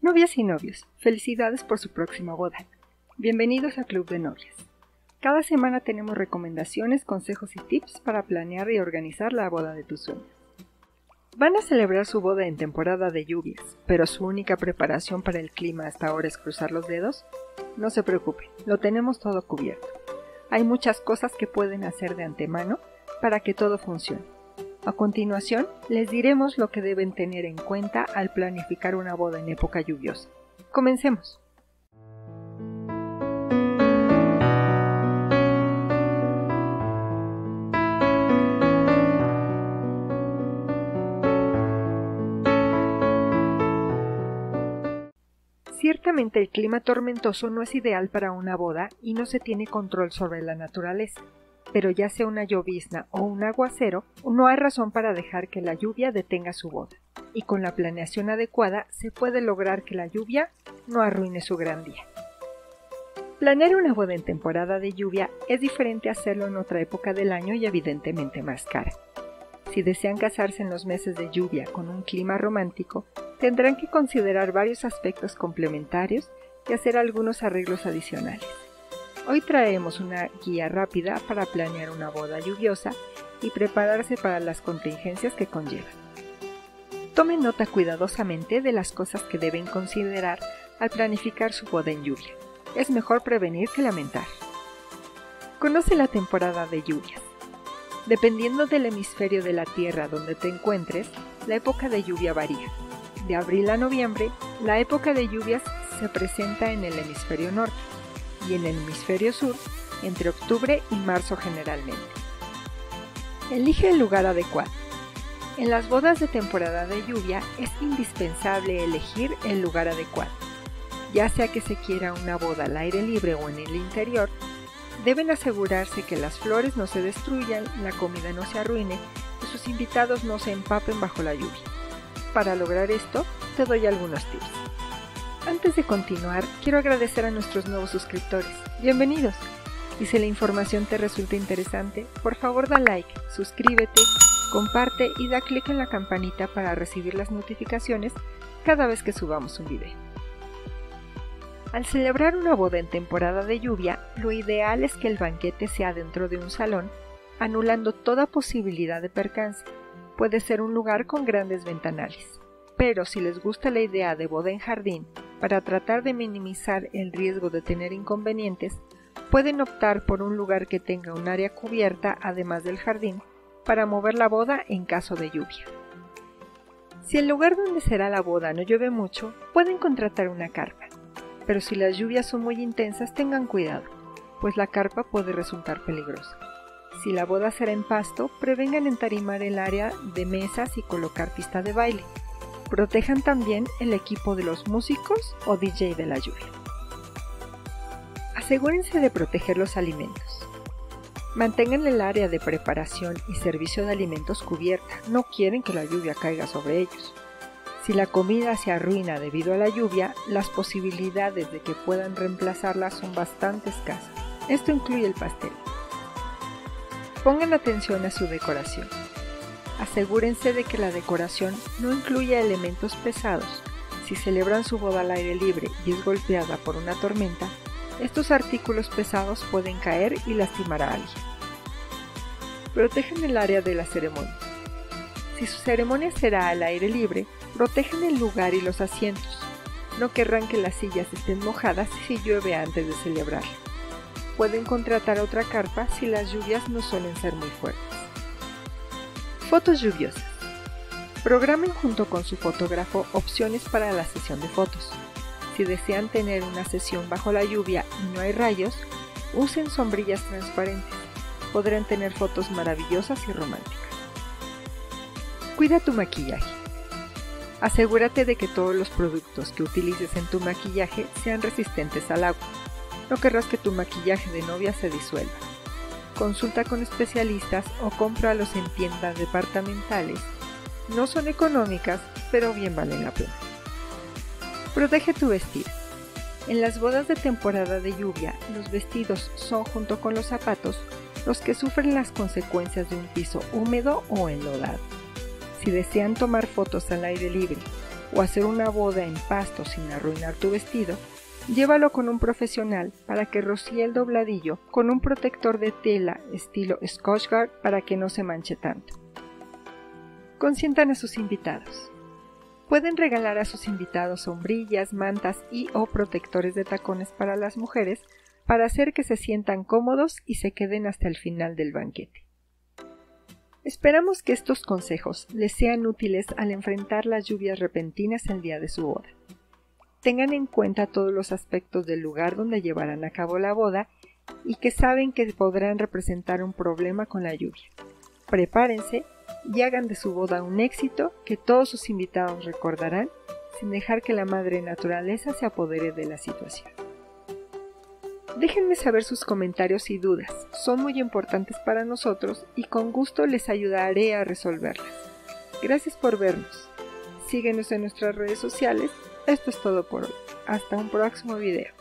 Novias y novios, felicidades por su próxima boda. Bienvenidos a Club de Novias. Cada semana tenemos recomendaciones, consejos y tips para planear y organizar la boda de tus sueños. ¿Van a celebrar su boda en temporada de lluvias, pero su única preparación para el clima hasta ahora es cruzar los dedos? No se preocupen, lo tenemos todo cubierto. Hay muchas cosas que pueden hacer de antemano para que todo funcione. A continuación, les diremos lo que deben tener en cuenta al planificar una boda en época lluviosa. Comencemos. Ciertamente el clima tormentoso no es ideal para una boda y no se tiene control sobre la naturaleza. Pero ya sea una llovizna o un aguacero, no hay razón para dejar que la lluvia detenga su boda. Y con la planeación adecuada se puede lograr que la lluvia no arruine su gran día. Planear una boda en temporada de lluvia es diferente a hacerlo en otra época del año y evidentemente más cara. Si desean casarse en los meses de lluvia con un clima romántico, tendrán que considerar varios aspectos complementarios y hacer algunos arreglos adicionales. Hoy traemos una guía rápida para planear una boda lluviosa y prepararse para las contingencias que conllevan. Tomen nota cuidadosamente de las cosas que deben considerar al planificar su boda en lluvia. Es mejor prevenir que lamentar. Conoce la temporada de lluvias. Dependiendo del hemisferio de la Tierra donde te encuentres, la época de lluvia varía. De abril a noviembre, la época de lluvias se presenta en el hemisferio norte y en el hemisferio sur entre octubre y marzo generalmente. Elige el lugar adecuado. En las bodas de temporada de lluvia es indispensable elegir el lugar adecuado. Ya sea que se quiera una boda al aire libre o en el interior, deben asegurarse que las flores no se destruyan, la comida no se arruine y sus invitados no se empapen bajo la lluvia. Para lograr esto, te doy algunos tips. Antes de continuar, quiero agradecer a nuestros nuevos suscriptores. ¡Bienvenidos! Y si la información te resulta interesante, por favor da like, suscríbete, comparte y da clic en la campanita para recibir las notificaciones cada vez que subamos un video. Al celebrar una boda en temporada de lluvia, lo ideal es que el banquete sea dentro de un salón, anulando toda posibilidad de percance. Puede ser un lugar con grandes ventanales. Pero si les gusta la idea de boda en jardín, para tratar de minimizar el riesgo de tener inconvenientes, pueden optar por un lugar que tenga un área cubierta además del jardín para mover la boda en caso de lluvia. Si el lugar donde será la boda no llueve mucho, pueden contratar una carpa. Pero si las lluvias son muy intensas, tengan cuidado, pues la carpa puede resultar peligrosa. Si la boda será en pasto, prevengan entarimar el área de mesas y colocar pista de baile. Protejan también el equipo de los músicos o DJ de la lluvia. Asegúrense de proteger los alimentos. Mantengan el área de preparación y servicio de alimentos cubierta, no quieren que la lluvia caiga sobre ellos. Si la comida se arruina debido a la lluvia, las posibilidades de que puedan reemplazarla son bastante escasas. Esto incluye el pastel. Pongan atención a su decoración. Asegúrense de que la decoración no incluya elementos pesados. Si celebran su boda al aire libre y es golpeada por una tormenta, estos artículos pesados pueden caer y lastimar a alguien. Protejan el área de la ceremonia. Si su ceremonia será al aire libre, protejan el lugar y los asientos. No querrán que las sillas estén mojadas si llueve antes de celebrarla. Pueden contratar otra carpa si las lluvias no suelen ser muy fuertes. Fotos lluviosas. Programen junto con su fotógrafo opciones para la sesión de fotos. Si desean tener una sesión bajo la lluvia y no hay rayos, usen sombrillas transparentes. Podrán tener fotos maravillosas y románticas. Cuida tu maquillaje. Asegúrate de que todos los productos que utilices en tu maquillaje sean resistentes al agua. No querrás que tu maquillaje de novia se disuelva. Consulta con especialistas o cómpralos en tiendas departamentales. No son económicas, pero bien valen la pena. Protege tu vestido. En las bodas de temporada de lluvia, los vestidos son, junto con los zapatos, los que sufren las consecuencias de un piso húmedo o enlodado. Si desean tomar fotos al aire libre o hacer una boda en pasto sin arruinar tu vestido, llévalo con un profesional para que rocíe el dobladillo con un protector de tela estilo Scotchgard para que no se manche tanto. Consientan a sus invitados. Pueden regalar a sus invitados sombrillas, mantas o protectores de tacones para las mujeres para hacer que se sientan cómodos y se queden hasta el final del banquete. Esperamos que estos consejos les sean útiles al enfrentar las lluvias repentinas el día de su boda. Tengan en cuenta todos los aspectos del lugar donde llevarán a cabo la boda y que saben que podrán representar un problema con la lluvia. Prepárense y hagan de su boda un éxito que todos sus invitados recordarán sin dejar que la madre naturaleza se apodere de la situación. Déjenme saber sus comentarios y dudas, son muy importantes para nosotros y con gusto les ayudaré a resolverlas. Gracias por vernos. Síguenos en nuestras redes sociales. Esto es todo por hoy. Hasta un próximo video.